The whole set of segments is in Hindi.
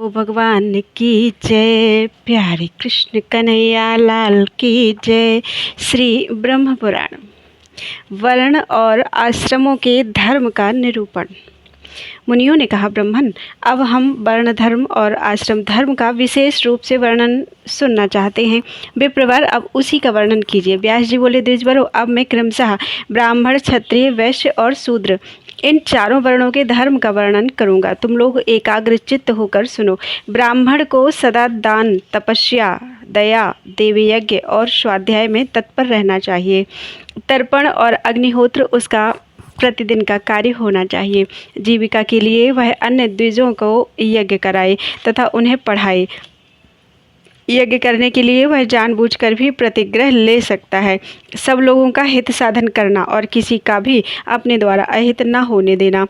ओ भगवान की जय, प्यारे कृष्ण कन्हैया लाल की जय। श्री ब्रह्म पुराण वर्ण और आश्रमों के धर्म का निरूपण। मुनियों ने कहा, ब्राह्मण, अब हम वर्ण धर्म और आश्रम धर्म का विशेष रूप से वर्णन सुनना चाहते हैं। विप्रवर, अब उसी का वर्णन कीजिए। व्यास जी बोले, द्विजवरों, अब मैं क्रमशः ब्राह्मण, क्षत्रिय, वैश्य और शूद्र इन चारों वर्णों के धर्म का वर्णन करूंगा। तुम लोग एकाग्रचित्त होकर सुनो। ब्राह्मण को सदा दान, तपस्या, दया, देवी यज्ञ और स्वाध्याय में तत्पर रहना चाहिए। तर्पण और अग्निहोत्र उसका प्रतिदिन का कार्य होना चाहिए। जीविका के लिए वह अन्य द्विजों को यज्ञ कराए तथा उन्हें पढ़ाए। यज्ञ करने के लिए वह जानबूझकर भी प्रतिग्रह ले सकता है। सब लोगों का हित साधन करना और किसी का भी अपने द्वारा अहित न होने देना,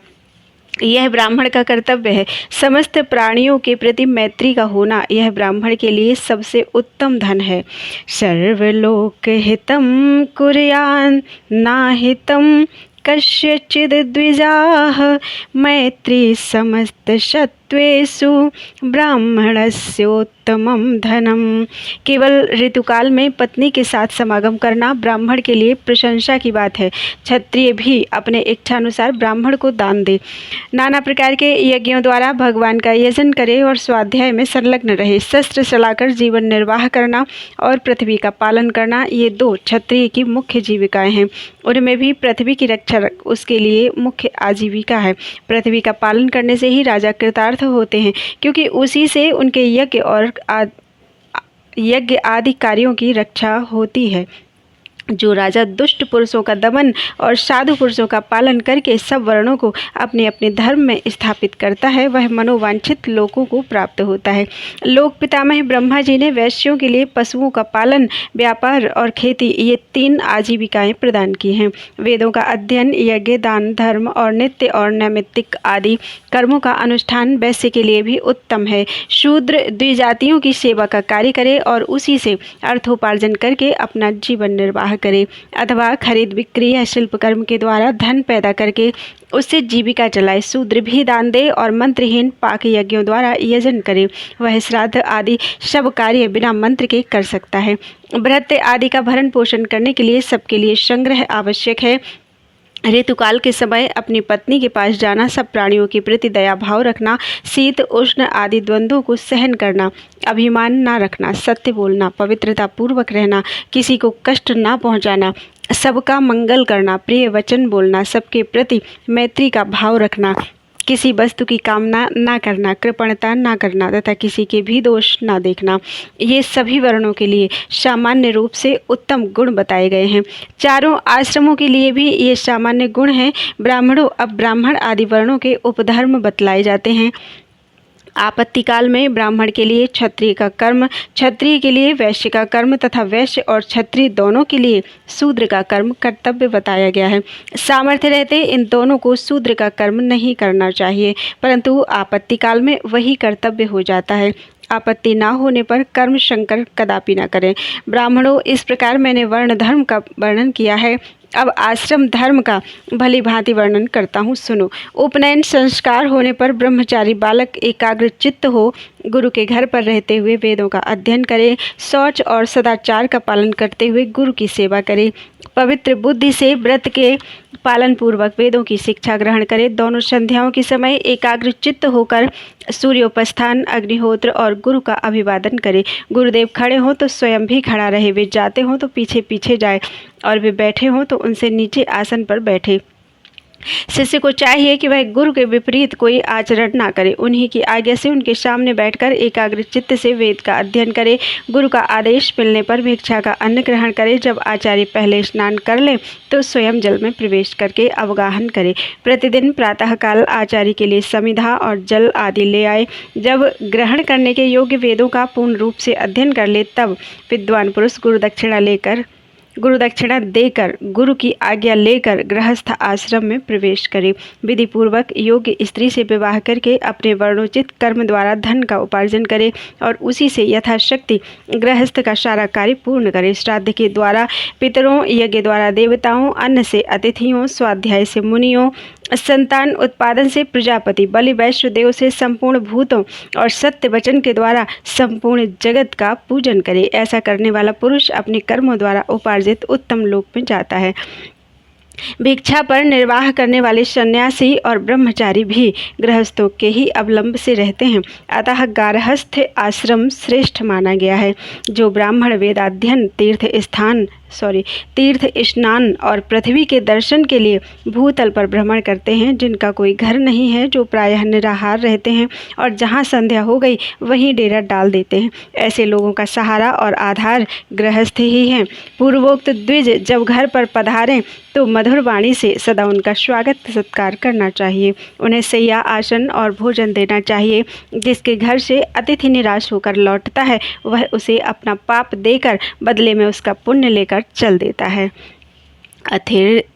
यह ब्राह्मण का कर्तव्य है। समस्त प्राणियों के प्रति मैत्री का होना, यह ब्राह्मण के लिए सबसे उत्तम धन है। सर्वलोक हितम कुर्यान नाहितम कस्यचिद द्विजाः मैत्री समस्त शत्वेषु ब्राह्मणस्योत्तमं धनम। केवल ऋतुकाल में पत्नी के साथ समागम करना ब्राह्मण के लिए प्रशंसा की बात है। क्षत्रिय भी अपने इच्छानुसार ब्राह्मण को दान दे, नाना प्रकार के यज्ञों द्वारा भगवान का यजन करे और स्वाध्याय में संलग्न रहे। शस्त्र चलाकर जीवन निर्वाह करना और पृथ्वी का पालन करना, ये दो क्षत्रिय की मुख्य जीविकाएं हैं। उनमें भी पृथ्वी की रक्षा उसके लिए मुख्य आजीविका है। पृथ्वी का पालन करने से ही राजा कृतार्थ होते हैं, क्योंकि उसी से उनके यज्ञ आदि कार्यों की रक्षा होती है। जो राजा दुष्ट पुरुषों का दमन और साधु पुरुषों का पालन करके सब वर्णों को अपने अपने धर्म में स्थापित करता है, वह मनोवांछित लोकों को प्राप्त होता है। लोक पितामह ब्रह्मा जी ने वैश्यों के लिए पशुओं का पालन, व्यापार और खेती, ये 3 आजीविकाएं प्रदान की हैं। वेदों का अध्ययन, यज्ञ, दान, धर्म और नित्य और नैमित्तिक आदि कर्मों का अनुष्ठान वैश्य के लिए भी उत्तम है। शूद्र द्विजातियों की सेवा का कार्य करे और उसी से अर्थोपार्जन करके अपना जीवन निर्वाह करे, अथवा खरीद बिक्री या शिल्प कर्म के द्वारा धन पैदा करके उससे जीविका चलाए। शूद्र भी दान दे और मंत्रहीन पाक यज्ञों द्वारा यजन करे। वह श्राद्ध आदि सब कार्य बिना मंत्र के कर सकता है। भृत्य आदि का भरण पोषण करने के लिए सबके लिए संग्रह आवश्यक है। ऋतुकाल के समय अपनी पत्नी के पास जाना, सब प्राणियों के प्रति दया भाव रखना, शीत उष्ण आदि द्वंद्वों को सहन करना, अभिमान ना रखना, सत्य बोलना, पवित्रता पूर्वक रहना, किसी को कष्ट ना पहुंचाना, सबका मंगल करना, प्रिय वचन बोलना, सबके प्रति मैत्री का भाव रखना, किसी वस्तु की कामना ना करना, कृपणता ना करना तथा किसी के भी दोष ना देखना, ये सभी वर्णों के लिए सामान्य रूप से उत्तम गुण बताए गए हैं। चारों आश्रमों के लिए भी ये सामान्य गुण हैं। ब्राह्मणों, अब ब्राह्मण आदि वर्णों के उपधर्म बतलाए जाते हैं। आपत्ति काल में ब्राह्मण के लिए क्षत्रिय का कर्म, क्षत्रिय के लिए वैश्य का कर्म तथा वैश्य और क्षत्रिय दोनों के लिए शूद्र का कर्म कर्तव्य बताया गया है। सामर्थ्य रहते इन दोनों को शूद्र का कर्म नहीं करना चाहिए, परंतु आपत्ति काल में वही कर्तव्य हो जाता है। आपत्ति ना होने पर कर्म शंकर कदापि न करें। ब्राह्मणों, इस प्रकार मैंने वर्ण धर्म का वर्णन किया है। अब आश्रम धर्म का भली भांति वर्णन करता हूँ, सुनो। उपनयन संस्कार होने पर ब्रह्मचारी बालक एकाग्रचित्त हो गुरु के घर पर रहते हुए वेदों का अध्ययन करे, शौच और सदाचार का पालन करते हुए गुरु की सेवा करे, पवित्र बुद्धि से व्रत के पालन पूर्वक वेदों की शिक्षा ग्रहण करे। दोनों संध्याओं के समय एकाग्रचित्त होकर सूर्योपस्थान, अग्निहोत्र और गुरु का अभिवादन करे। गुरुदेव खड़े हों तो स्वयं भी खड़ा रहे, वे जाते हों तो पीछे पीछे जाए और वे बैठे हों तो उनसे नीचे आसन पर बैठे। शिष्य को चाहिए कि वह गुरु के विपरीत कोई आचरण ना करे। उन्हीं की आज्ञा से उनके सामने बैठकर एकाग्रचित्त से वेद का अध्ययन करे। गुरु का आदेश मिलने पर भिक्षा का अन्न ग्रहण करे। जब आचार्य पहले स्नान कर ले तो स्वयं जल में प्रवेश करके अवगाहन करे। प्रतिदिन प्रातःकाल आचार्य के लिए समिधा और जल आदि ले आए। जब ग्रहण करने के योग्य वेदों का पूर्ण रूप से अध्ययन कर ले, तब विद्वान पुरुष गुरु दक्षिणा देकर गुरु की आज्ञा लेकर गृहस्थ आश्रम में प्रवेश करे। विधि पूर्वक योग्य स्त्री से विवाह करके अपने वर्णोचित कर्म द्वारा धन का उपार्जन करे और उसी से यथाशक्ति गृहस्थ का सारा कार्य पूर्ण करे। श्राद्ध के द्वारा पितरों, यज्ञ द्वारा देवताओं, अन्न से अतिथियों, स्वाध्याय से मुनियों, संतान उत्पादन से प्रजापति बलि वैश्वदेव से संपूर्ण भूतों और सत्य वचन के द्वारा संपूर्ण जगत का पूजन करे। ऐसा करने वाला पुरुष अपने कर्मों द्वारा उपार्जित उत्तम लोक में जाता है। भिक्षा पर निर्वाह करने वाले सन्यासी और ब्रह्मचारी भी गृहस्थों के ही अवलंब से रहते हैं। अतः गारहस्थ आश्रम श्रेष्ठ माना गया है। जो ब्राह्मण वेदाध्ययन, तीर्थ स्नान और पृथ्वी के दर्शन के लिए भूतल पर भ्रमण करते हैं, जिनका कोई घर नहीं है, जो प्रायः निराहार रहते हैं और जहाँ संध्या हो गई वहीं डेरा डाल देते हैं, ऐसे लोगों का सहारा और आधार गृहस्थ ही है। पूर्वोक्त द्विज जब घर पर पधारें तो मधुर वाणी से सदा उनका स्वागत सत्कार करना चाहिए। उन्हें सैया, आसन और भोजन देना चाहिए। जिसके घर से अतिथि निराश होकर लौटता है वह उसे अपना पाप देकर बदले में उसका पुण्य लेकर चल देता है।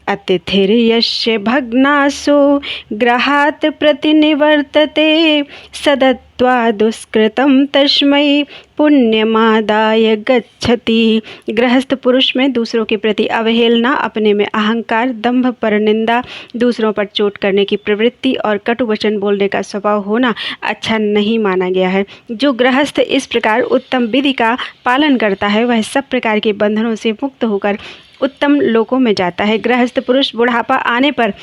अतिथिर्यस्य भग्नासो गृहात् प्रतिनिवर्तते सदत्वा दुष्कृतं तस्मै पुण्यमादाय गच्छति। गृहस्थ पुरुष में दूसरों के प्रति अवहेलना, अपने में अहंकार, दंभ, परनिंदा, दूसरों पर चोट करने की प्रवृत्ति और कटु वचन बोलने का स्वभाव होना अच्छा नहीं माना गया है। जो गृहस्थ इस प्रकार उत्तम विधि का पालन करता है वह सब प्रकार के बंधनों से मुक्त होकर उत्तम लोकों में जाता है। गृहस्थ पुरुष बुढ़ापा आने पर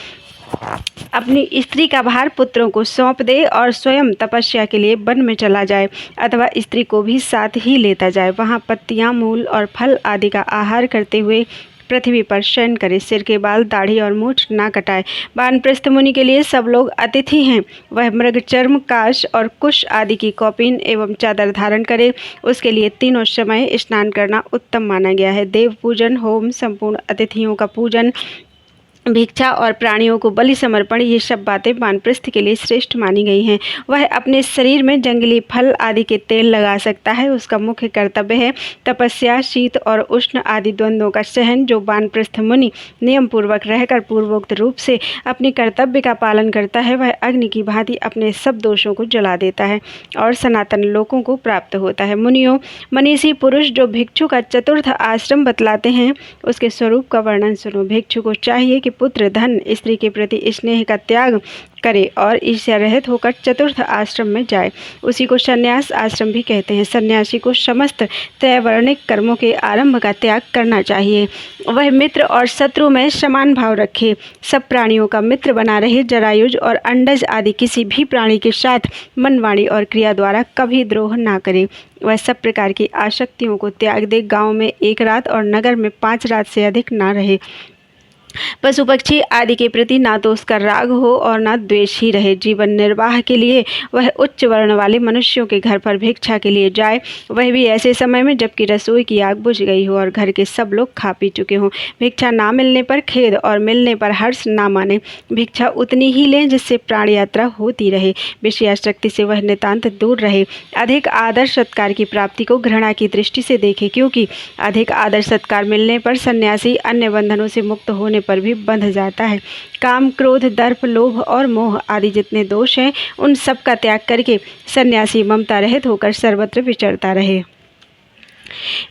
अपनी स्त्री का भार पुत्रों को सौंप दे और स्वयं तपस्या के लिए वन में चला जाए, अथवा स्त्री को भी साथ ही लेता जाए। वहाँ पत्तियाँ, मूल और फल आदि का आहार करते हुए पृथ्वी पर शयन करे। सिर के बाल, दाढ़ी और मूछ ना कटाए। वानप्रस्थ मुनि के लिए सब लोग अतिथि हैं। वह मृग चर्म, काश और कुश आदि की कौपीन एवं चादर धारण करे। उसके लिए तीनों समय स्नान करना उत्तम माना गया है। देव पूजन, होम, संपूर्ण अतिथियों का पूजन, भिक्षा और प्राणियों को बलि समर्पण, ये सब बातें वानप्रस्थ के लिए श्रेष्ठ मानी गई हैं। वह अपने शरीर में जंगली फल आदि के तेल लगा सकता है। उसका मुख्य कर्तव्य है तपस्या, शीत और उष्ण आदि द्वंद्वों का सहन। जो वानप्रस्थ मुनि नियम पूर्वक रहकर पूर्वोक्त रूप से अपने कर्तव्य का पालन करता है वह अग्नि की भांति अपने सब दोषों को जला देता है और सनातन लोकों को प्राप्त होता है। मुनियों, मनीषी पुरुष जो भिक्षु का चतुर्थ आश्रम बतलाते हैं उसके स्वरूप का वर्णन सुनो। भिक्षु को चाहिए कि पुत्र, धन, स्त्री के प्रति स्नेह का त्याग करे और ईर्ष्या रहित होकर चतुर्थ आश्रम में जाए। उसी को संन्यास आश्रम भी कहते हैं। सन्यासी को समस्त त्रैवर्णिक कर्मों के आरंभ का त्याग करना चाहिए। वह मित्र और शत्रु में समान भाव रखे, सब प्राणियों का मित्र बना रहे। जरायुज और अंडज आदि किसी भी प्राणी के साथ मन, वाणी और क्रिया द्वारा कभी द्रोह ना करे। वह सब प्रकार की आसक्तियों को त्याग दे। गांव में 1 रात और नगर में 5 रात से अधिक ना रहे। पशु पक्षी आदि के प्रति ना तो उसका राग हो और ना द्वेष ही रहे। जीवन निर्वाह के लिए वह उच्च वर्ण वाले मनुष्यों के घर पर भिक्षा के लिए जाए, वह भी ऐसे समय में जबकि रसोई की आग बुझ गई हो और घर के सब लोग खा पी चुके हों। भिक्षा ना मिलने पर खेद और मिलने पर हर्ष ना माने। भिक्षा उतनी ही लें जिससे प्राण यात्रा होती रहे। विषयासक्ति से वह नितांत दूर रहे। अधिक आदर सत्कार की प्राप्ति को घृणा की दृष्टि से देखे, क्योंकि अधिक आदर सत्कार मिलने पर सन्यासी अन्य बंधनों से मुक्त होने पर भी बंध जाता है। काम, क्रोध, दर्प, लोभ और मोह आदि जितने दोष हैं उन सब का त्याग करके सन्यासी ममता रहित होकर सर्वत्र विचरता रहे।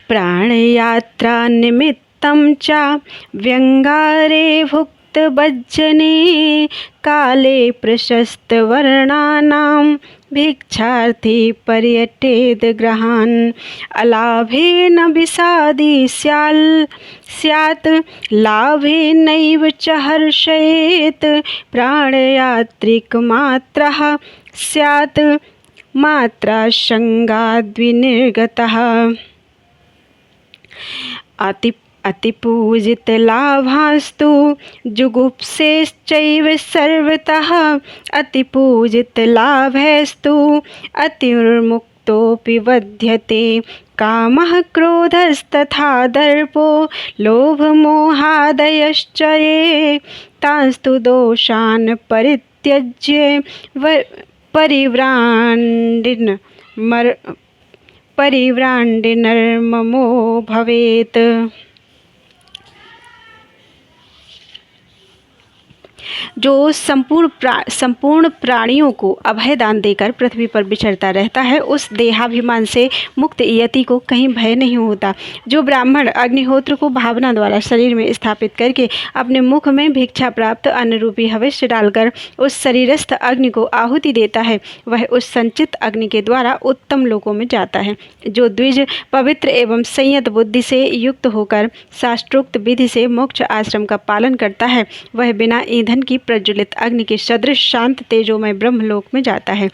प्राण यात्रा निमित्तं च व्यंगारे भुक्त बज्जने काले प्रशस्त वर्णानां भिक्षार्थी पर्यटेद गृहान् अलाभेन विषादी स्यात् लाभेनैव च हर्षयेत् प्राणयात्रिक मात्रः स्यात् मात्रा संगाद्विनिर्गतः। अतिपूजित लाभास्तु जुगुप्सेश्चैव सर्वतः अतिपूजित लाभैस्तु अतिर्मुक्तोऽपि वध्यते। कामः, क्रोधस्तथा दर्पो लोभमोहादयश्च ये तांस्तु दोषान् परित्यज्य परिव्राण्डिनर्ममो भवेत्। जो संपूर्ण प्राणियों को अभय दान देकर पृथ्वी पर विचरता रहता है, उस देहाभिमान से मुक्त यति को कहीं भय नहीं होता। जो ब्राह्मण अग्निहोत्र को भावना द्वारा शरीर में स्थापित करके अपने मुख में भिक्षा प्राप्त अन्न रूपी हविष्य डालकर उस शरीरस्थ अग्नि को आहुति देता है, वह उस संचित अग्नि के द्वारा उत्तम लोकों में जाता है। जो द्विज पवित्र एवं संयत बुद्धि से युक्त होकर शास्त्रोक्त विधि से मोक्ष आश्रम का पालन करता है, वह बिना ईंधन की प्रज्वलित अग्नि के सदृश शांत तेजोमय ब्रह्मलोक में जाता है।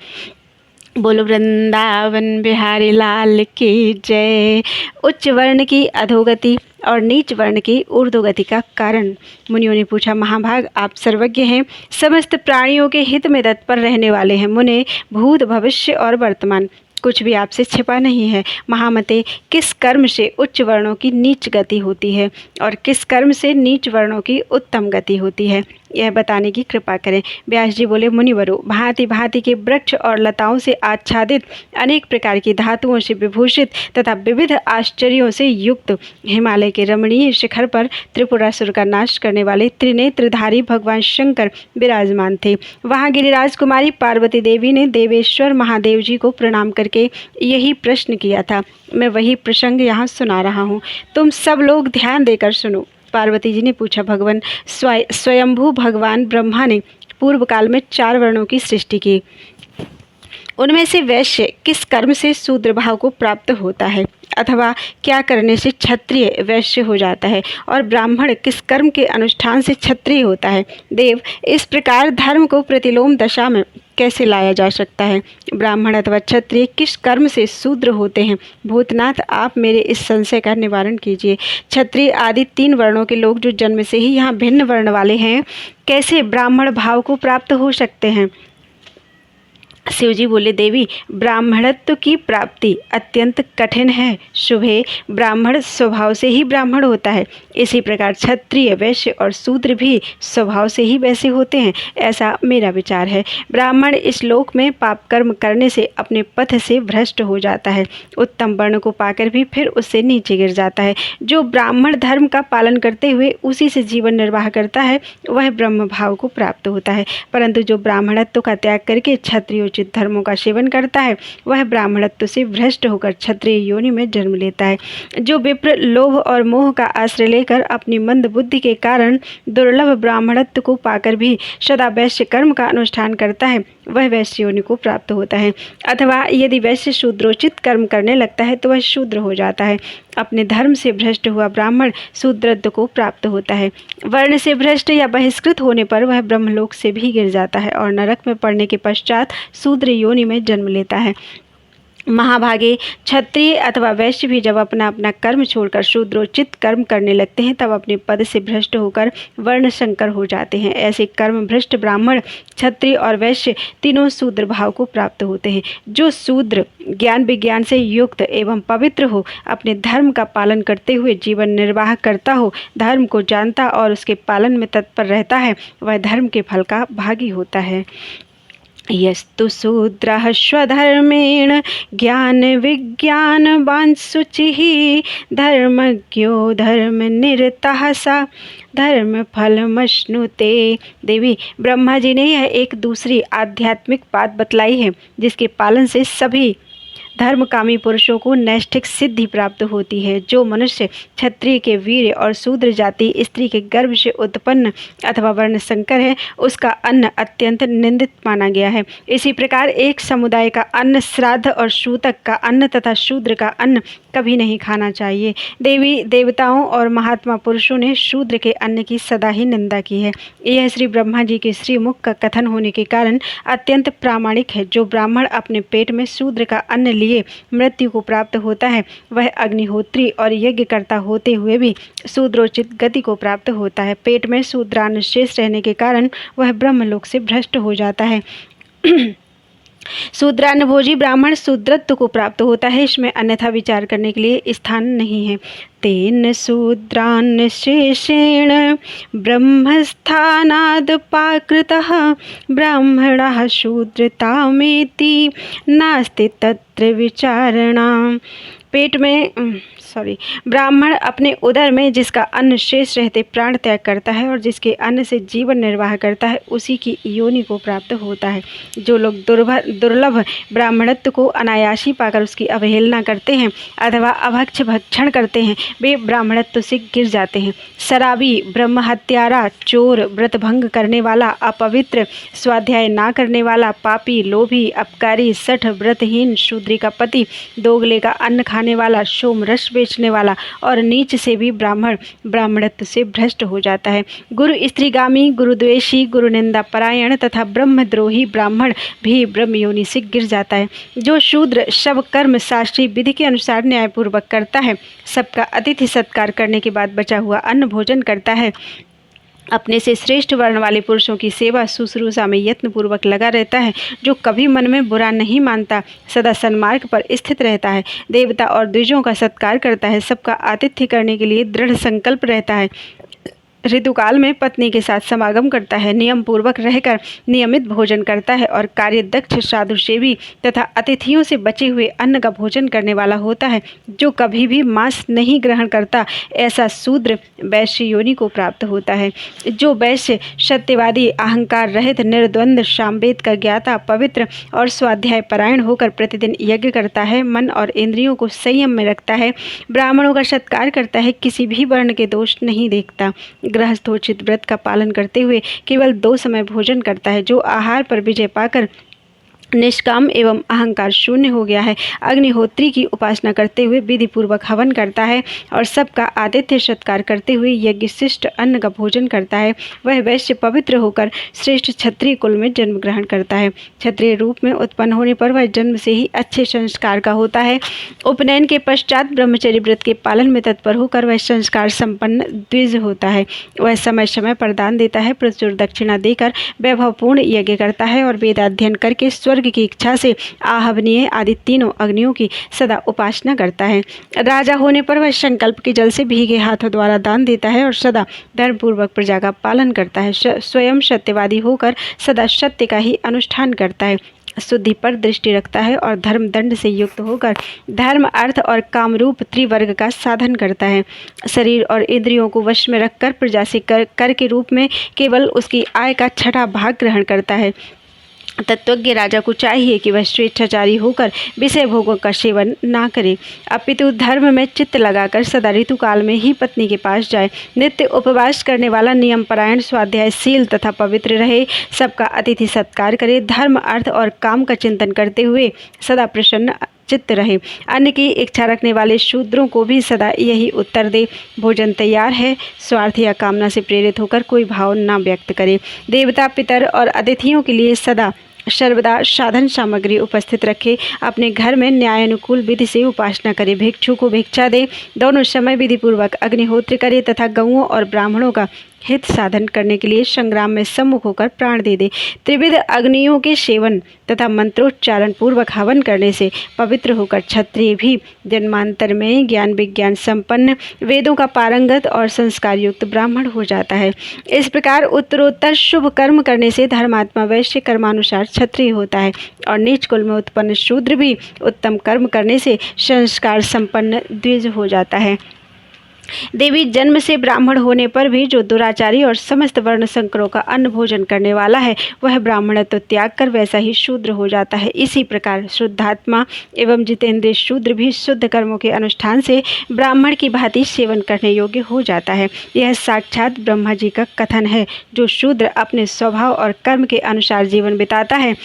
बोलो वृंदावन बिहारी लाल की जय। उच्च वर्ण की अधोगति और नीच वर्ण की ऊर्ध्वगति का कारण। मुनियों ने पूछा, महाभाग आप सर्वज्ञ हैं, समस्त प्राणियों के हित में तत्पर रहने वाले हैं। मुने, भूत भविष्य और वर्तमान कुछ भी आपसे छिपा नहीं है। महामते, किस कर्म से उच्च वर्णों की नीच गति होती है और किस कर्म से नीच वर्णों की उत्तम गति होती है, यह बताने की कृपा करें। व्यास जी बोले, मुनिवरों, भांति भांति के वृक्ष और लताओं से आच्छादित, अनेक प्रकार की धातुओं से विभूषित तथा विविध आश्चर्यों से युक्त हिमालय के रमणीय शिखर पर त्रिपुरासुर का नाश करने वाले त्रिनेत्रधारी भगवान शंकर विराजमान थे। वहाँ गिरिराज कुमारी पार्वती देवी ने देवेश्वर महादेव जी को प्रणाम करके यही प्रश्न किया था। मैं वही प्रसंग यहाँ सुना रहा हूँ, तुम सब लोग ध्यान देकर सुनो। पार्वती जी ने पूछा, भगवान स्वयंभू भगवान ब्रह्मा ने पूर्व काल में 4 वर्णों की सृष्टि की। उनमें से वैश्य किस कर्म से शूद्र भाव को प्राप्त होता है, अथवा क्या करने से क्षत्रिय वैश्य हो जाता है, और ब्राह्मण किस कर्म के अनुष्ठान से क्षत्रिय होता है। देव, इस प्रकार धर्म को प्रतिलोम दशा में कैसे लाया जा सकता है। ब्राह्मण अथवा क्षत्रिय किस कर्म से शूद्र होते हैं। भूतनाथ, आप मेरे इस संशय का निवारण कीजिए। क्षत्रिय आदि 3 वर्णों के लोग जो जन्म से ही यहाँ भिन्न वर्ण वाले हैं, कैसे ब्राह्मण भाव को प्राप्त हो सकते हैं। शिवजी बोले, देवी, ब्राह्मणत्व की प्राप्ति अत्यंत कठिन है। शुभे, ब्राह्मण स्वभाव से ही ब्राह्मण होता है, इसी प्रकार क्षत्रिय वैश्य और शूद्र भी स्वभाव से ही वैसे होते हैं, ऐसा मेरा विचार है। ब्राह्मण इस लोक में पाप कर्म करने से अपने पथ से भ्रष्ट हो जाता है, उत्तम वर्ण को पाकर भी फिर उससे नीचे गिर जाता है। जो ब्राह्मण धर्म का पालन करते हुए उसी से जीवन निर्वाह करता है, वह ब्रह्म भाव को प्राप्त होता है। परंतु जो ब्राह्मणत्व का त्याग करके क्षत्रिय धर्मों का सेवन करता है, वह ब्राह्मणत्व से भ्रष्ट होकर क्षत्रिय योनि में जन्म लेता है। जो विप्र लोभ और मोह का आश्रय लेकर अपनी मंद बुद्धि के कारण दुर्लभ ब्राह्मणत्व को पाकर भी सदा वैश्य कर्म का अनुष्ठान करता है, वह वैश्य योनि को प्राप्त होता है। अथवा यदि वैश्य शूद्रोचित कर्म करने लगता है तो वह शूद्र हो जाता है। अपने धर्म से भ्रष्ट हुआ ब्राह्मण शूद्रत्व को प्राप्त होता है। वर्ण से भ्रष्ट या बहिष्कृत होने पर वह ब्रह्मलोक से भी गिर जाता है और नरक में पड़ने के पश्चात शूद्र योनि में जन्म लेता है। महाभागे, क्षत्रिय अथवा वैश्य भी जब अपना अपना कर्म छोड़कर शूद्रोचित कर्म करने लगते हैं, तब अपने पद से भ्रष्ट होकर वर्ण संकर हो जाते हैं। ऐसे कर्म भ्रष्ट ब्राह्मण, क्षत्रिय और वैश्य तीनों शूद्र भाव को प्राप्त होते हैं। जो शूद्र ज्ञान विज्ञान से युक्त एवं पवित्र हो, अपने धर्म का पालन करते हुए जीवन निर्वाह करता हो, धर्म को जानता और उसके पालन में तत्पर रहता है, वह धर्म के फल का भागी होता है। यस्तु शूद्रः स्वधर्मेण ज्ञान विज्ञानवान् शुचिः धर्मज्ञो धर्मनिरतः स धर्मफलमश्नुते। देवी, ब्रह्मा जी ने यह एक दूसरी आध्यात्मिक बात बतलाई है, जिसके पालन से सभी धर्मकामी पुरुषों को नैष्ठिक सिद्धि प्राप्त होती है। जो मनुष्य क्षत्रिय के वीर और शूद्र जाति स्त्री के गर्भ से उत्पन्न अथवा वर्ण संकर है, उसका अन्न अत्यंत निंदित माना गया है। इसी प्रकार एक समुदाय का अन्न श्राद्ध और सूतक का अन्न तथा शूद्र का अन्न कभी नहीं खाना चाहिए। देवी देवताओं और महात्मा पुरुषों ने शूद्र के अन्न की सदा ही निंदा की है। यह श्री ब्रह्मा जी के श्रीमुख का कथन होने के कारण अत्यंत प्रामाणिक है। जो ब्राह्मण अपने पेट में शूद्र का अन्न लिए मृत्यु को प्राप्त होता है, वह अग्निहोत्री और यज्ञकर्ता होते हुए भी शूद्रोचित गति को प्राप्त होता है। पेट में शूद्रान्न शेष रहने के कारण वह ब्रह्मलोक से भ्रष्ट हो जाता है। शूद्रान्नभोजी ब्राह्मण शूद्रत्व को प्राप्त होता है, इसमें अन्यथा विचार करने के लिए स्थान नहीं है। तेन शूद्रान्न शेषेण ब्रह्मस्थानादपाकृतः ब्राह्मणः शूद्रतामेति नास्ति तत्र विचारणा। पेट में ब्राह्मण अपने उदर में जिसका अन्न शेष रहते प्राण त्याग करता है और जिसके अन्न से जीवन निर्वाह करता है उसी की योनि को प्राप्त होता है। जो लोग दुर्लभ ब्राह्मणत्व को अनायासी पाकर उसकी अवहेलना करते हैं अथवा अभक्ष भक्षण करते हैं वे ब्राह्मणत्व से गिर जाते हैं। शराबी, ब्रह्म हत्यारा, चोर, व्रत भंग करने वाला, अपवित्र, स्वाध्याय ना करने वाला, पापी, लोभी, अपकारी, सठ, व्रतहीन, शूद्री का पति, दोगले का अन्न खाने वाला, सोम रस बेचने वाला और नीच से भी ब्राह्मण ब्राह्मणत्व से भ्रष्ट हो जाता है। गुरु स्त्रीगामी, गुरुद्वेषी, गुरु निंदा परायण तथा ब्रह्मद्रोही ब्राह्मण भी ब्रह्म योनि से गिर जाता है। जो शूद्र शव कर्म शास्त्रीय विधि के अनुसार न्यायपूर्वक करता है, सबका अतिथि सत्कार करने के बाद बचा हुआ अन्न भोजन करता है, अपने से श्रेष्ठ वर्ण वाले पुरुषों की सेवा शुश्रूषा में यत्नपूर्वक लगा रहता है, जो कभी मन में बुरा नहीं मानता, सदा सन्मार्ग पर स्थित रहता है, देवता और द्विजों का सत्कार करता है, सबका आतिथ्य करने के लिए दृढ़ संकल्प रहता है, ऋतुकाल में पत्नी के साथ समागम करता है, नियम पूर्वक रहकर नियमित भोजन करता है और कार्यदक्ष, साधु सेवी तथा अतिथियों से बचे हुए अन्न का भोजन करने वाला होता है, जो कभी भी मांस नहीं ग्रहण करता, ऐसा शूद्र वैश्य योनि को प्राप्त होता है। जो वैश्य सत्यवादी, अहंकार रहित, निर्द्वंद, सामवेद का ज्ञाता, पवित्र और स्वाध्याय परायण होकर प्रतिदिन यज्ञ करता है, मन और इंद्रियों को संयम में रखता है, ब्राह्मणों का सत्कार करता है, किसी भी वर्ण के दोष नहीं देखता, गृहस्थोचित व्रत का पालन करते हुए केवल 2 समय भोजन करता है, जो आहार पर विजय पाकर निष्काम एवं अहंकार शून्य हो गया है, अग्निहोत्री की उपासना करते हुए विधि पूर्वक हवन करता है और सबका आतिथ्य सत्कार करते हुए यज्ञशिष्ट अन्न का भोजन करता है, वह वैश्य पवित्र होकर श्रेष्ठ क्षत्रिय कुल में जन्म ग्रहण करता है। क्षत्रिय रूप में उत्पन्न होने पर वह जन्म से ही अच्छे संस्कार का होता है। उपनयन के पश्चात ब्रह्मचर्य व्रत के पालन में तत्पर होकर वह संस्कार संपन्न द्विज होता है। वह समय समय पर दान देता है, प्रचुर दक्षिणा देकर वैभवपूर्ण यज्ञ करता है और वेदाध्ययन करके स्वर्ग की इच्छा से आहवनीय आदि तीनों अग्नियों की सदा उपासना करता है। राजा होने पर वह संकल्प के जल से भीगे हाथों द्वारा दान देता है और सदा धर्मपूर्वक प्रजा का पालन करता है। स्वयं सत्यवादी होकर सदा सत्य का ही अनुष्ठान करता है, शुद्धि पर दृष्टि रखता है और धर्म दंड से युक्त होकर धर्म, अर्थ और कामरूप त्रिवर्ग का साधन करता है। शरीर और इंद्रियों को वश में रखकर प्रजा से कर के रूप में केवल उसकी आय का 6वां भाग ग्रहण करता है। तत्वज्ञ राजा को चाहिए कि वह स्वेच्छाचारी होकर विषय भोगों का सेवन ना करे, अपितु धर्म में चित्त लगाकर सदा ऋतुकाल में ही पत्नी के पास जाए। नित्य उपवास करने वाला, नियम परायण, स्वाध्यायशील तथा पवित्र रहे, सबका अतिथि सत्कार करे, धर्म, अर्थ और काम का चिंतन करते हुए सदा प्रसन्न चित्त रहे। अन्न की इच्छा रखने वाले शूद्रों को भी सदा यही उत्तर दे, भोजन तैयार है, स्वार्थ या कामना से प्रेरित होकर कोई भाव ना व्यक्त करे। देवता, पितर और अतिथियों के लिए सदा सर्वदा साधन सामग्री उपस्थित रखे, अपने घर में न्यायानुकूल विधि से उपासना करे, भिक्षु को भिक्षा दे, दोनों समय विधि पूर्वक अग्निहोत्र करे तथा गौओं और ब्राह्मणों का हित साधन करने के लिए संग्राम में सम्मुख होकर प्राण दे दे। त्रिविध अग्नियों के सेवन तथा मंत्रोच्चारण पूर्वक हवन करने से पवित्र होकर क्षत्रिय भी जन्मांतर में ज्ञान विज्ञान संपन्न, वेदों का पारंगत और संस्कार युक्त ब्राह्मण हो जाता है। इस प्रकार उत्तरोत्तर शुभ कर्म करने से धर्मात्मा वैश्य कर्मानुसार क्षत्रिय होता है और नीच कुल में उत्पन्न शूद्र भी उत्तम कर्म करने से संस्कार संपन्न द्विज हो जाता है। देवी जन्म से ब्राह्मण होने पर भी जो दुराचारी और समस्त वर्ण संकरों का अन्न भोजन करने वाला है, वह ब्राह्मणत्व त्याग कर वैसा ही शूद्र हो जाता है। इसी प्रकार शुद्धात्मा एवं जितेंद्रिय शूद्र भी शुद्ध कर्मों के अनुष्ठान से ब्राह्मण की भांति सेवन करने योग्य हो जाता है। यह साक्षात ब्रह्मा जी का कथन है। जो शूद्र अपने स्वभाव और कर्म के अनुसार जीवन बिताता है,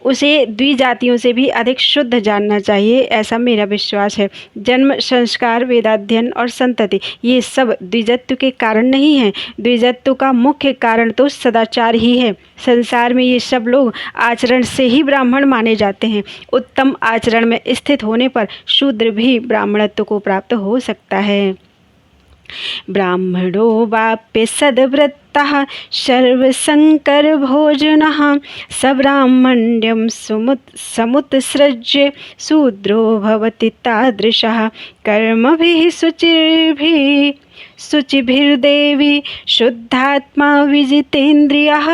उसे द्विजातियों से भी अधिक शुद्ध जानना चाहिए, ऐसा मेरा विश्वास है। जन्म, संस्कार, वेदाध्ययन और संतति ये सब द्विजत्व के कारण नहीं हैं। द्विजत्व का मुख्य कारण तो सदाचार ही है। संसार में ये सब लोग आचरण से ही ब्राह्मण माने जाते हैं। उत्तम आचरण में स्थित होने पर शूद्र भी ब्राह्मणत्व को प्राप्त हो सकता है। ब्राह्मणो वाप्य सद्वृत्तः सर्वशङ्करभोजनः स ब्राह्मण्यं समुत्सृज्य शूद्रो भवति तादृशः कर्मभिः शुचिभिर्देवी शुद्धात्मा विजितेन्द्रियः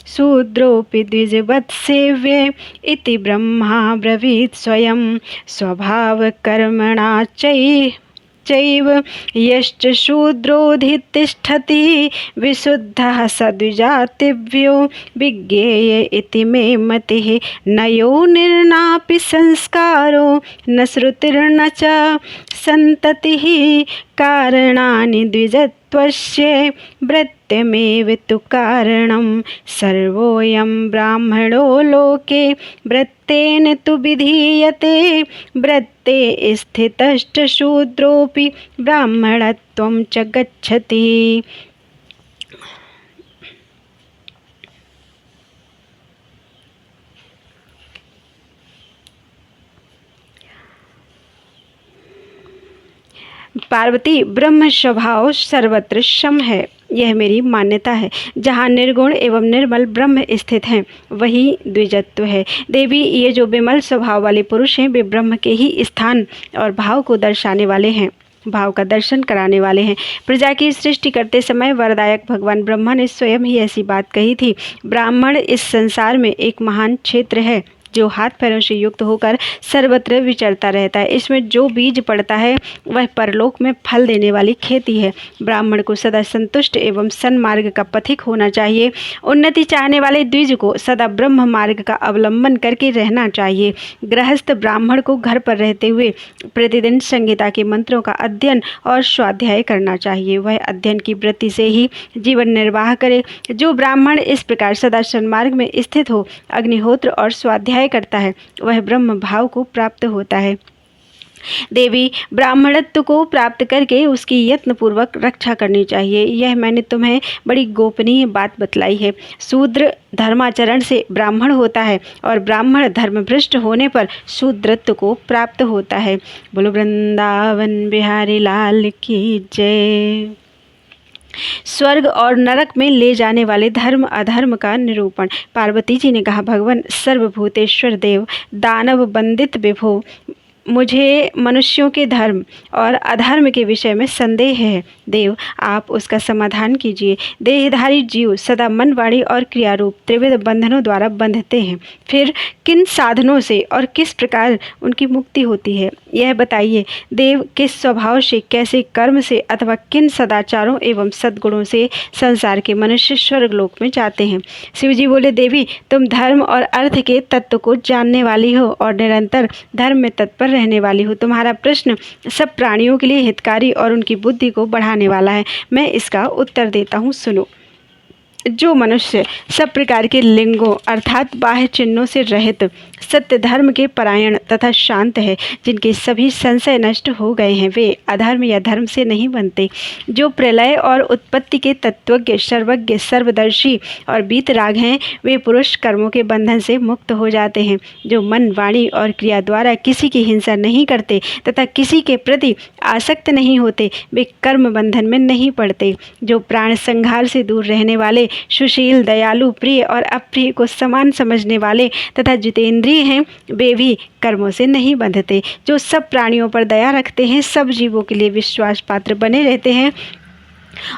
शूद्रोऽपि द्विजवत् सेव्ये इति ब्रह्मा ब्रवीत् स्वयं स्वभावकर्मणा चैव यश्च शूद्रोऽधितिष्ठति विशुद्धः स द्विजातिभ्यो विज्ञेय इति मे मतिः न यो निर्नापि संस्कारो न श्रुतिर्न च सन्ततिः कारणानि द्विजत्वस्य वृत्तिमेव तु कारणं सर्वोऽयं ब्राह्मणो लोके वृत्तेन तु विधीयते वृत्ते स्थितश्च शूद्रोऽपि ब्राह्मणत्वं च गच्छति। पार्वती, ब्रह्म स्वभाव सर्वत्र सम है, यह मेरी मान्यता है। जहाँ निर्गुण एवं निर्मल ब्रह्म स्थित हैं वही द्विजत्व है। देवी, ये जो विमल स्वभाव वाले पुरुष हैं वे ब्रह्म के ही स्थान और भाव को दर्शाने वाले हैं, भाव का दर्शन कराने वाले हैं। प्रजा की सृष्टि करते समय वरदायक भगवान ब्रह्मा ने स्वयं ही ऐसी बात कही थी। ब्राह्मण इस संसार में एक महान क्षेत्र है जो हाथ पैरों से युक्त होकर सर्वत्र विचरता रहता है। इसमें जो बीज पड़ता है वह परलोक में फल देने वाली खेती है। ब्राह्मण को सदा संतुष्ट एवं सन्मार्ग का पथिक होना चाहिए। उन्नति चाहने वाले द्विज को सदा ब्रह्म मार्ग का अवलंबन करके रहना चाहिए। गृहस्थ ब्राह्मण को घर पर रहते हुए प्रतिदिन संहिता के मंत्रों का अध्ययन और स्वाध्याय करना चाहिए। वह अध्ययन की वृत्ति से ही जीवन निर्वाह करे। जो ब्राह्मण इस प्रकार सदा सन्मार्ग में स्थित हो, अग्निहोत्र और स्वाध्याय करता है, वह ब्रह्म भाव को प्राप्त होता है। देवी, ब्राह्मणत्व को प्राप्त करके उसकी यत्नपूर्वक रक्षा करनी चाहिए। यह मैंने तुम्हें बड़ी गोपनीय बात बतलाई है। शूद्र धर्माचरण से ब्राह्मण होता है और ब्राह्मण धर्मभ्रष्ट होने पर शूद्रत्व को प्राप्त होता है। बोलो वृंदावन बिहारी लाल की जय। स्वर्ग और नरक में ले जाने वाले धर्म अधर्म का निरूपण। पार्वती जी ने कहा, भगवान सर्वभूतेश्वर देव, दानव बंदित विभो, मुझे मनुष्यों के धर्म और अधर्म के विषय में संदेह है। देव, आप उसका समाधान कीजिए। देहधारी जीव सदा मन, वाणी और क्रियारूप त्रिविध बंधनों द्वारा बंधते हैं। फिर किन साधनों से और किस प्रकार उनकी मुक्ति होती है, यह बताइए। देव, किस स्वभाव से, कैसे कर्म से अथवा किन सदाचारों एवं सद्गुणों से संसार के मनुष्य स्वर्गलोक में जाते हैं। शिवजी बोले, देवी, तुम धर्म और अर्थ के तत्व को जानने वाली हो और निरंतर धर्म में तत्पर रहने वाली हो। तुम्हारा प्रश्न सब प्राणियों के लिए हितकारी और उनकी बुद्धि को बढ़ाने वाला है। मैं इसका उत्तर देता हूँ, सुनो। जो मनुष्य सब प्रकार के लिंगों अर्थात बाह्य चिन्हों से रहित सत्य धर्म के परायण तथा शांत है, जिनके सभी संशय नष्ट हो गए हैं, वे अधर्म या धर्म से नहीं बनते। जो प्रलय और उत्पत्ति के तत्वज्ञ, सर्वज्ञ, सर्वदर्शी और वीतराग हैं, वे पुरुष कर्मों के बंधन से मुक्त हो जाते हैं। जो मन, वाणी और क्रिया द्वारा किसी की हिंसा नहीं करते तथा किसी के प्रति आसक्त नहीं होते, वे कर्म बंधन में नहीं पड़ते। जो प्राण संहार से दूर रहने वाले, सुशील, दयालु, प्रिय और अप्रिय को समान समझने वाले तथा जितेंद्रिय हैं, वे भी कर्मों से नहीं बंधते। जो सब प्राणियों पर दया रखते हैं, सब जीवों के लिए विश्वास पात्र बने रहते हैं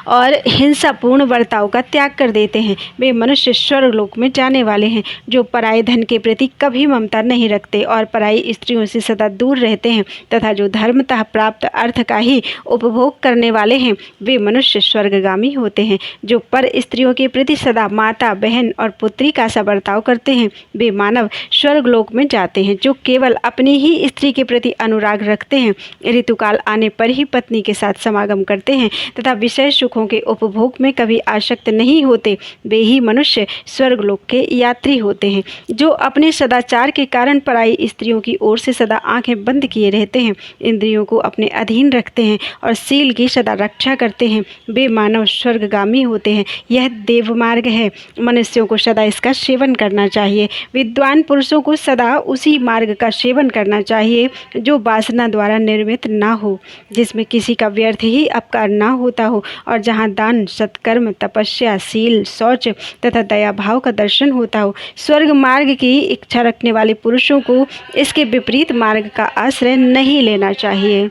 और हिंसापूर्ण वर्ताव का त्याग कर देते हैं, वे मनुष्य स्वर्गलोक में जाने वाले हैं। जो पराये धन के प्रति कभी ममता नहीं रखते और पराई स्त्रियों से सदा दूर रहते हैं तथा जो धर्मतः प्राप्त अर्थ का ही उपभोग करने वाले हैं, वे मनुष्य स्वर्गगामी होते हैं। जो पर स्त्रियों के प्रति सदा माता, बहन और पुत्री का सा बर्ताव करते हैं, वे मानव स्वर्गलोक में जाते हैं। जो केवल अपनी ही स्त्री के प्रति अनुराग रखते हैं, ऋतुकाल आने पर ही पत्नी के साथ समागम करते हैं तथा विषय विषय सुखों के उपभोग में कभी आसक्त नहीं होते, वे ही मनुष्य स्वर्गलोक के यात्री होते हैं। जो अपने सदाचार के कारण पराई स्त्रियों की ओर से सदा आंखें बंद किए रहते हैं, इंद्रियों को अपने अधीन रखते हैं और सील की सदा रक्षा करते हैं, वे मानव स्वर्गगामी होते हैं। यह देव मार्ग है, मनुष्यों को सदा इसका सेवन करना चाहिए। विद्वान पुरुषों को सदा उसी मार्ग का सेवन करना चाहिए जो वासना द्वारा निर्मित ना हो, जिसमें किसी का व्यर्थ ही अपकार ना होता हो और जहाँ दान, सत्कर्म, तपस्या, शील, शौच तथा दया भाव का दर्शन होता हो। स्वर्ग मार्ग की इच्छा रखने वाले पुरुषों को इसके विपरीत मार्ग का आश्रय नहीं लेना चाहिए।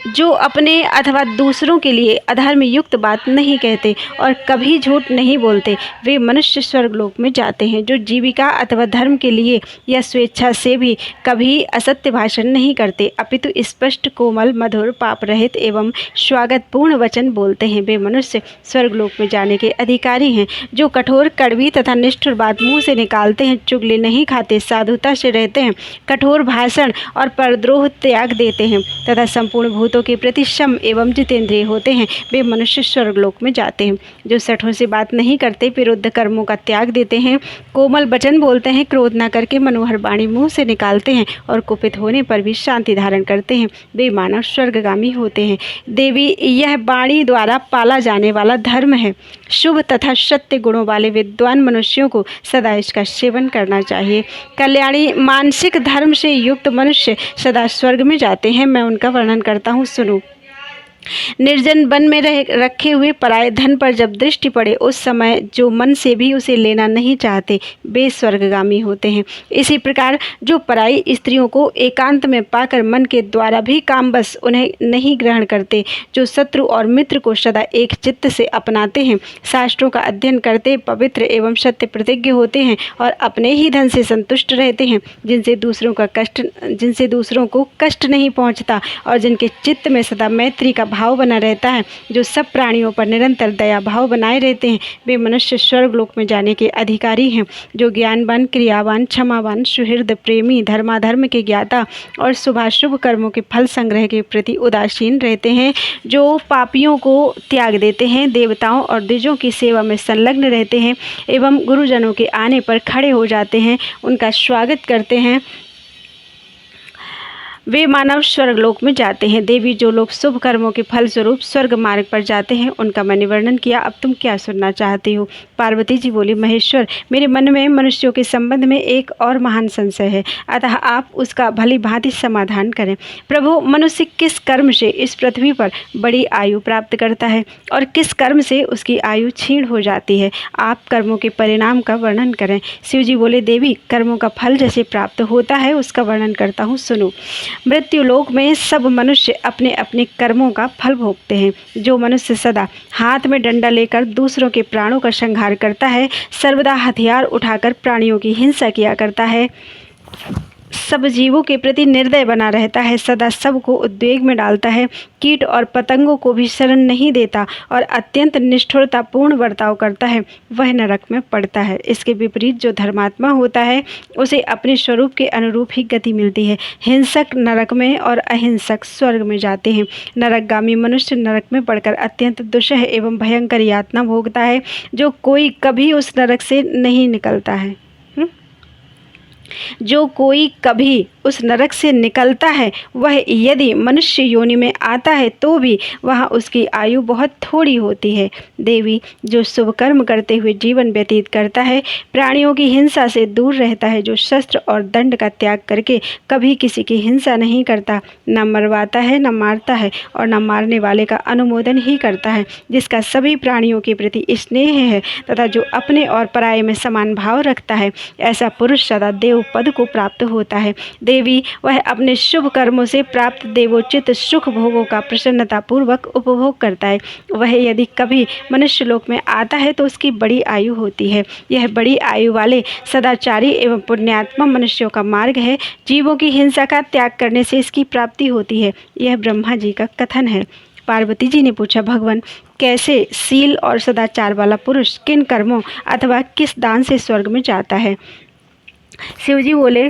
जो अपने अथवा दूसरों के लिए अधर्म युक्त बात नहीं कहते और कभी झूठ नहीं बोलते, वे मनुष्य स्वर्गलोक में जाते हैं। जो जीविका अथवा धर्म के लिए या स्वेच्छा से भी कभी असत्य भाषण नहीं करते, अपितु स्पष्ट, कोमल, मधुर, पाप रहित एवं स्वागतपूर्ण वचन बोलते हैं, वे मनुष्य स्वर्गलोक में जाने के अधिकारी हैं। जो कठोर, कड़वी तथा निष्ठुर बात मुँह से निकालते हैं, चुगली नहीं खाते, साधुता से रहते हैं, कठोर भाषण और परद्रोह त्याग देते हैं तथा संपूर्ण भूतों के प्रति सम एवं जितेंद्रिय होते हैं, वे मनुष्य स्वर्गलोक में जाते हैं। जो सठों से बात नहीं करते, विरुद्ध कर्मों का त्याग देते हैं, कोमल वचन बोलते हैं, क्रोध न करके मनोहर वाणी मुंह से निकालते हैं और कुपित होने पर भी शांति धारण करते हैं, वे मानव स्वर्गगामी होते हैं। देवी, यह वाणी द्वारा पाला जाने वाला धर्म है। शुभ तथा सत्य गुणों वाले विद्वान मनुष्यों को सदा इसका सेवन करना चाहिए। कल्याणी मानसिक धर्म से युक्त मनुष्य सदा स्वर्ग में जाते हैं। मैं उनका वर्णन करता हूँ, सुनो। निर्जन वन में रखे हुए पराये धन पर जब दृष्टि पड़े, उस समय जो मन से भी उसे लेना नहीं चाहते, वे स्वर्गगामी होते हैं। इसी प्रकार जो पराई स्त्रियों को एकांत में पाकर मन के द्वारा भी कामवश उन्हें नहीं ग्रहण करते, जो शत्रु और मित्र को सदा एक चित्त से अपनाते हैं, शास्त्रों का अध्ययन करते, पवित्र एवं सत्य प्रतिज्ञ होते हैं और अपने ही धन से संतुष्ट रहते हैं, जिनसे दूसरों को कष्ट नहीं पहुँचता और जिनके चित्त में सदा मैत्री का भाव बना रहता है, जो सब प्राणियों पर निरंतर दया भाव बनाए रहते हैं, वे मनुष्य स्वर्गलोक में जाने के अधिकारी हैं। जो ज्ञानवान, क्रियावान, क्षमावान, सुहृद, प्रेमी, धर्माधर्म के ज्ञाता और शुभाशुभ कर्मों के फल संग्रह के प्रति उदासीन रहते हैं, जो पापियों को त्याग देते हैं, देवताओं और द्विजों की सेवा में संलग्न रहते हैं एवं गुरुजनों के आने पर खड़े हो जाते हैं, उनका स्वागत करते हैं, वे मानव स्वर्गलोक में जाते हैं। देवी, जो लोग शुभ कर्मों के फल स्वरूप स्वर्ग मार्ग पर जाते हैं, उनका मैंने वर्णन किया। अब तुम क्या सुनना चाहती हो? पार्वती जी बोली, महेश्वर, मेरे मन में मनुष्यों के संबंध में एक और महान संशय है, अतः आप उसका भली भांति समाधान करें। प्रभु, मनुष्य किस कर्म से इस पृथ्वी पर बड़ी आयु प्राप्त करता है और किस कर्म से उसकी आयु क्षीण हो जाती है? आप कर्मों के परिणाम का वर्णन करें। शिव जी बोले, देवी, कर्मों का फल जैसे प्राप्त होता है उसका वर्णन करता हूँ, सुनो। मृत्युलोक में सब मनुष्य अपने अपने कर्मों का फल भोगते हैं। जो मनुष्य सदा हाथ में डंडा लेकर दूसरों के प्राणों का संहार करता है, सर्वदा हथियार उठाकर प्राणियों की हिंसा किया करता है, सब जीवों के प्रति निर्दय बना रहता है, सदा सबको उद्वेग में डालता है, कीट और पतंगों को भी शरण नहीं देता और अत्यंत निष्ठुरतापूर्ण बर्ताव करता है, वह नरक में पड़ता है। इसके विपरीत जो धर्मात्मा होता है, उसे अपने स्वरूप के अनुरूप ही गति मिलती है। हिंसक नरक में और अहिंसक स्वर्ग में जाते हैं। नरकगामी मनुष्य नरक में पड़कर अत्यंत दुष्सह एवं भयंकर यातना भोगता है, जो कोई कभी उस नरक से नहीं निकलता है। जो कोई कभी उस नरक से निकलता है, वह यदि मनुष्य योनि में आता है तो भी वहाँ उसकी आयु बहुत थोड़ी होती है। देवी, जो शुभ कर्म करते हुए जीवन व्यतीत करता है, प्राणियों की हिंसा से दूर रहता है, जो शस्त्र और दंड का त्याग करके कभी किसी की हिंसा नहीं करता, न मरवाता है, न मारता है और न मारने वाले का अनुमोदन ही करता है, जिसका सभी प्राणियों के प्रति स्नेह है तथा जो अपने और पराये में समान भाव रखता है, ऐसा पुरुष सदा देव पद को प्राप्त होता है। देवी, वह अपने शुभ कर्मों से प्राप्त देवोचित सुख भोगों का प्रसन्नता पूर्वक उपभोग करता है। वह यदि कभी मनुष्य लोक में आता है तो उसकी बड़ी आयु होती है। यह बड़ी आयु वाले सदाचारी एवं पुण्यात्मा मनुष्यों का मार्ग है। जीवों की हिंसा का त्याग करने से इसकी प्राप्ति होती है। यह ब्रह्मा जी का कथन है। पार्वती जी ने पूछा, भगवान, कैसे शील और सदाचार वाला पुरुष किन कर्मों अथवा किस दान से स्वर्ग में जाता है? शिवजी बोले,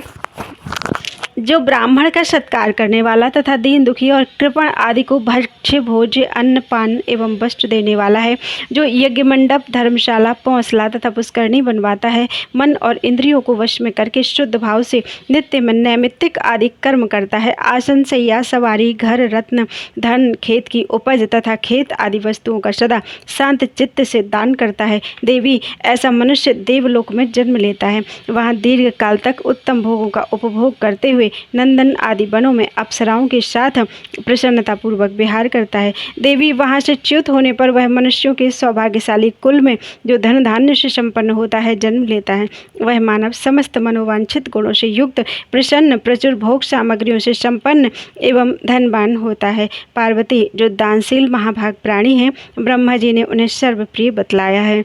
जो ब्राह्मण का सत्कार करने वाला तथा दीन दुखी और कृपण आदि को भक्ष्य भोज्य अन्न पान एवं वस्त्र देने वाला है, जो यज्ञ मंडप धर्मशाला पौंसला तथा पुष्करणी बनवाता है, मन और इंद्रियों को वश में करके शुद्ध भाव से नित्य में नैमित्तिक आदि कर्म करता है, आसन सैया सवारी घर रत्न धन खेत की उपज तथा खेत आदि वस्तुओं का सदा शांत चित्त से दान करता है। देवी, ऐसा मनुष्य देवलोक में जन्म लेता है, वहाँ दीर्घ काल तक उत्तम भोगों का उपभोग करते हुए नंदन आदि वनों में अप्सराओं के साथ प्रसन्नतापूर्वक विहार करता है। देवी, वहाँ से च्युत होने पर वह मनुष्यों के सौभाग्यशाली कुल में जो धन धान्य से संपन्न होता है जन्म लेता है। वह मानव समस्त मनोवांछित गुणों से युक्त प्रसन्न प्रचुर भोग सामग्रियों से संपन्न एवं धनवान होता है। पार्वती, जो दानशील महाभाग प्राणी हैं, ब्रह्मा जी ने उन्हें सर्वप्रिय बतलाया है।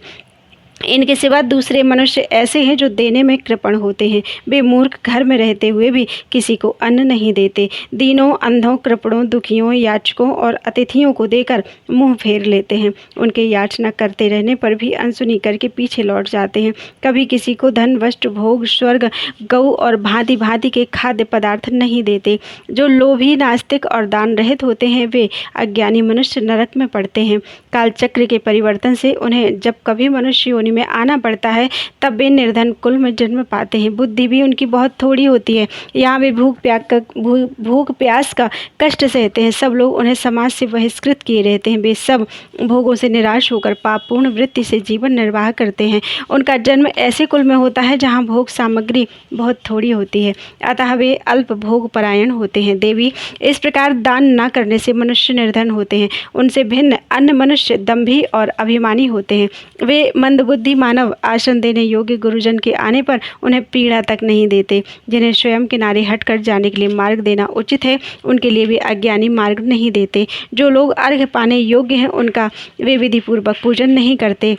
इनके सिवा दूसरे मनुष्य ऐसे हैं जो देने में कृपण होते हैं। वे मूर्ख घर में रहते हुए भी किसी को अन्न नहीं देते, दीनों अंधों कृपणों दुखियों याचकों और अतिथियों को देकर मुंह फेर लेते हैं। उनके याचना करते रहने पर भी अनसुनी करके पीछे लौट जाते हैं। कभी किसी को धन वस्त्र भोग स्वर्ग गौ और भांति भांति के खाद्य पदार्थ नहीं देते। जो लोभी नास्तिक और दान रहित होते हैं वे अज्ञानी मनुष्य नरक में पड़ते हैं। कालचक्र के परिवर्तन से उन्हें जब कभी मनुष्य योनि में आना पड़ता है तब वे निर्धन कुल में जन्म पाते हैं। बुद्धि भी उनकी बहुत थोड़ी होती है। यहाँ वे भूख प्यास का कष्ट सहते हैं। सब लोग उन्हें समाज से बहिष्कृत किए रहते हैं। वे सब भोगों से निराश होकर पापपूर्ण वृत्ति से जीवन निर्वाह करते हैं। उनका जन्म ऐसे कुल में होता है जहाँ भोग सामग्री बहुत थोड़ी होती है, अतः वे अल्प भोग परायण होते हैं। देवी, इस प्रकार दान न करने से मनुष्य निर्धन होते हैं। उनसे भिन्न अन्य मनुष्य दंभी और अभिमानी होते हैं। वे मंदबुद्धि मानव आसन देने योग्य गुरुजन के आने पर उन्हें पीड़ा तक नहीं देते। जिन्हें स्वयं किनारे हटकर जाने के लिए मार्ग देना उचित है, उनके लिए भी अज्ञानी मार्ग नहीं देते। जो लोग अर्घ्य पाने योग्य हैं उनका वे विधि पूर्वक पूजन नहीं करते,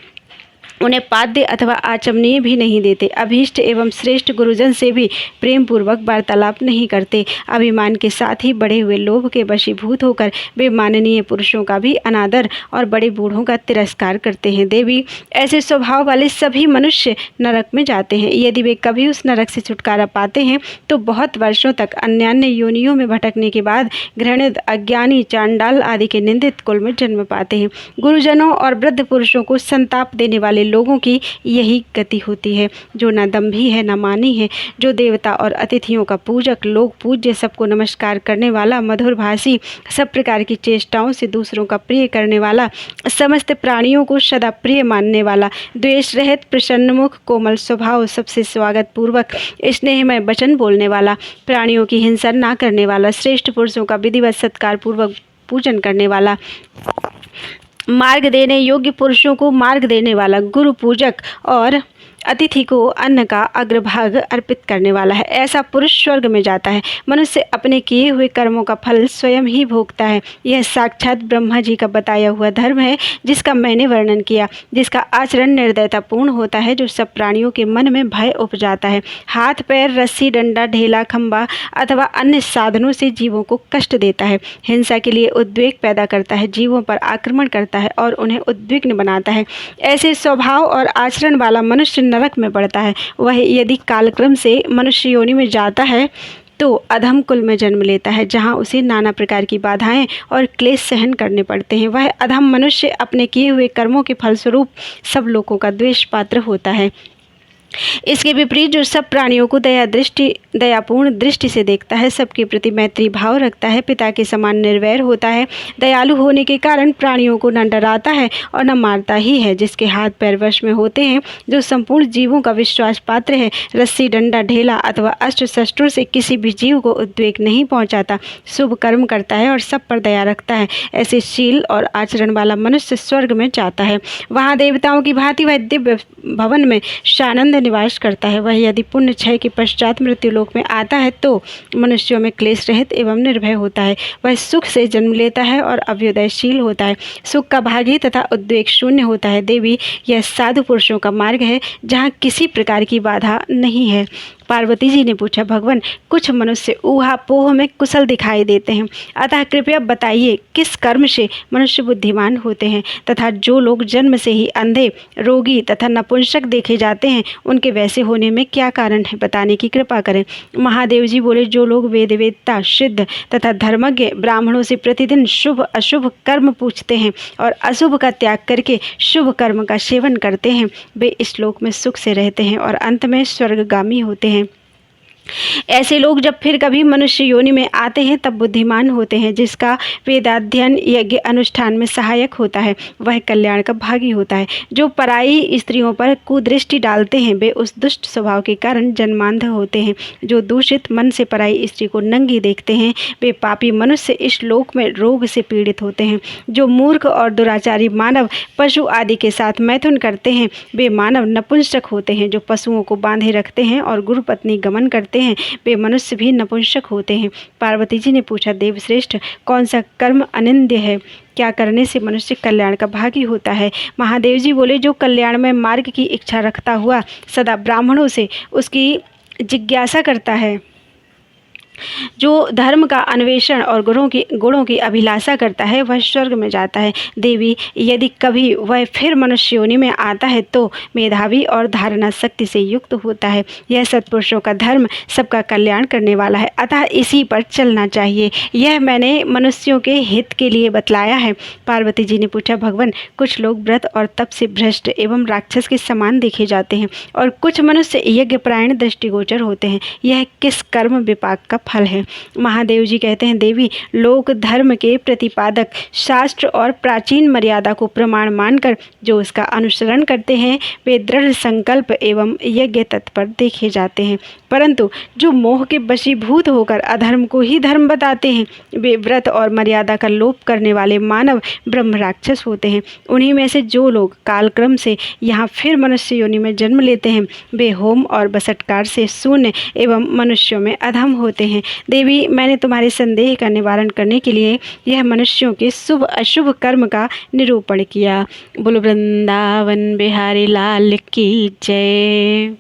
उन्हें पाद्य अथवा आचमनीय भी नहीं देते। अभीष्ट एवं श्रेष्ठ गुरुजन से भी प्रेम पूर्वक वार्तालाप नहीं करते। अभिमान के साथ ही बढ़े हुए लोभ के वशीभूत होकर वे माननीय पुरुषों का भी अनादर और बड़े बूढ़ों का तिरस्कार करते हैं। देवी, ऐसे स्वभाव वाले सभी मनुष्य नरक में जाते हैं। यदि वे कभी उस नरक से छुटकारा पाते हैं तो बहुत वर्षों तक अन्यान्य योनियों में भटकने के बाद घृणित अज्ञानी चांडाल आदि के निंदित कुल में जन्म पाते हैं। गुरुजनों और वृद्ध पुरुषों को संताप देने वाले लोगों की यही गति होती है। जो न दंभी है न मानी है, जो देवता और अतिथियों का पूजक लोक पूज्य सबको नमस्कार करने वाला मधुर भाषी सब प्रकार की चेष्टाओं से दूसरों का प्रिय करने वाला समस्त प्राणियों को सदा प्रिय मानने वाला द्वेष रहित प्रसन्नमुख कोमल स्वभाव सबसे स्वागत पूर्वक स्नेहमय वचन बोलने वाला प्राणियों की हिंसा ना करने वाला श्रेष्ठ पुरुषों का विधिवत सत्कार पूर्वक पूजन करने वाला मार्ग देने योग्य पुरुषों को मार्ग देने वाला गुरु पूजक और अतिथि को अन्न का अग्रभाग अर्पित करने वाला है, ऐसा पुरुष स्वर्ग में जाता है। मनुष्य अपने किए हुए कर्मों का फल स्वयं ही भोगता है। यह साक्षात ब्रह्मा जी का बताया हुआ धर्म है जिसका मैंने वर्णन किया, जिसका आचरण निर्दयतापूर्ण होता है, जो सब प्राणियों के मन में भय उपजाता है, हाथ पैर रस्सी डंडा ढेला खंबा अथवा अन्य साधनों से जीवों को कष्ट देता है, हिंसा के लिए उद्वेग पैदा करता है, जीवों पर आक्रमण करता है और उन्हें उद्विग्न बनाता है। ऐसे स्वभाव और आचरण वाला मनुष्य नरक में पड़ता है। वह यदि कालक्रम से मनुष्य योनि में जाता है तो अधम कुल में जन्म लेता है, जहाँ उसे नाना प्रकार की बाधाएं और क्लेश सहन करने पड़ते हैं। वह अधम मनुष्य अपने किए हुए कर्मों के फलस्वरूप सब लोगों का द्वेष पात्र होता है। इसके विपरीत जो सब प्राणियों को दयापूर्ण दृष्टि से देखता है, सबके प्रति मैत्री भाव रखता है, पिता के समान निर्वैर होता है, दयालु होने के कारण प्राणियों को न डराता है और न मारता ही है, जिसके हाथ पैर वश में होते हैं, जो संपूर्ण जीवों का विश्वास पात्र है, रस्सी डंडा ढेला अथवा अस्त्र शस्त्रों से किसी भी जीव को उद्वेग नहीं पहुंचाता, शुभ कर्म करता है और सब पर दया रखता है, ऐसे शील और आचरण वाला मनुष्य स्वर्ग में जाता है। वहाँ देवताओं की भांति वह दिव्य भवन में सानंद निवास करता है। वह यदि पुण्य क्षय के पश्चात मृत्यु लोक में आता है तो मनुष्यों में क्लेश रहित एवं निर्भय होता है। वह सुख से जन्म लेता है और अभ्युदयशील होता है, सुख का भागी तथा उद्वेग शून्य होता है। देवी, यह साधु पुरुषों का मार्ग है जहाँ किसी प्रकार की बाधा नहीं है। पार्वती जी ने पूछा, भगवान, कुछ मनुष्य ऊहापोह में कुशल दिखाई देते हैं, अतः कृपया बताइए किस कर्म से मनुष्य बुद्धिमान होते हैं, तथा जो लोग जन्म से ही अंधे, रोगी तथा नपुंसक देखे जाते हैं उनके वैसे होने में क्या कारण है, बताने की कृपा करें। महादेव जी बोले, जो लोग वेदवेत्ता, सिद्ध तथा धर्मज्ञ ब्राह्मणों से प्रतिदिन शुभ अशुभ कर्म पूछते हैं और अशुभ का त्याग करके शुभ कर्म का सेवन करते हैं, वे इस लोक में सुख से रहते हैं और अंत में स्वर्गगामी होते हैं। ऐसे लोग जब फिर कभी मनुष्य योनि में आते हैं तब बुद्धिमान होते हैं। जिसका वेदाध्ययन यज्ञ अनुष्ठान में सहायक होता है वह कल्याण का भागी होता है। जो पराई स्त्रियों पर कुदृष्टि डालते हैं वे उस दुष्ट स्वभाव के कारण जन्मांध होते हैं। जो दूषित मन से पराई स्त्री को नंगी देखते हैं वे पापी मनुष्य इस लोक में रोग से पीड़ित होते हैं। जो मूर्ख और दुराचारी मानव पशु आदि के साथ मैथुन करते हैं वे मानव नपुंसक होते हैं। जो पशुओं को बांधे रखते हैं और गुरु पत्नी गमन करते हैं वे मनुष्य भी नपुंसक होते हैं। पार्वती जी ने पूछा, देवश्रेष्ठ, कौन सा कर्म अनिंद्य है, क्या करने से मनुष्य कल्याण का भागी होता है। महादेव जी बोले, जो कल्याणमय मार्ग की इच्छा रखता हुआ सदा ब्राह्मणों से उसकी जिज्ञासा करता है, जो धर्म का अन्वेषण और गुणों की अभिलाषा करता है वह स्वर्ग में जाता है। देवी, यदि कभी वह फिर मनुष्य योनि में आता है तो मेधावी और धारणा शक्ति से युक्त होता है। यह सत्पुरुषों का धर्म सबका कल्याण करने वाला है, अतः इसी पर चलना चाहिए। यह मैंने मनुष्यों के हित के लिए बतलाया है। पार्वती जी ने पूछा, भगवान, कुछ लोग व्रत और तप से भ्रष्ट एवं राक्षस के समान देखे जाते हैं और कुछ मनुष्य यज्ञपरायण दृष्टिगोचर होते हैं, यह किस कर्म विपाक का फल है। महादेव जी कहते हैं, देवी, लोक धर्म के प्रतिपादक शास्त्र और प्राचीन मर्यादा को प्रमाण मानकर जो उसका अनुसरण करते हैं वे दृढ़ संकल्प एवं यज्ञ तत्पर देखे जाते हैं, परंतु जो मोह के वशीभूत होकर अधर्म को ही धर्म बताते हैं वे व्रत और मर्यादा का लोप करने वाले मानव ब्रह्म राक्षस होते हैं। उन्हीं में से जो लोग कालक्रम से यहाँ फिर मनुष्य योनि में जन्म लेते हैं वे होम और बसटकार से शून्य एवं मनुष्यों में अधम होते हैं। देवी, मैंने तुम्हारे संदेह का निवारण करने के लिए यह मनुष्यों के शुभ अशुभ कर्म का निरूपण किया। बोलो वृंदावन बिहारी लाल की जय।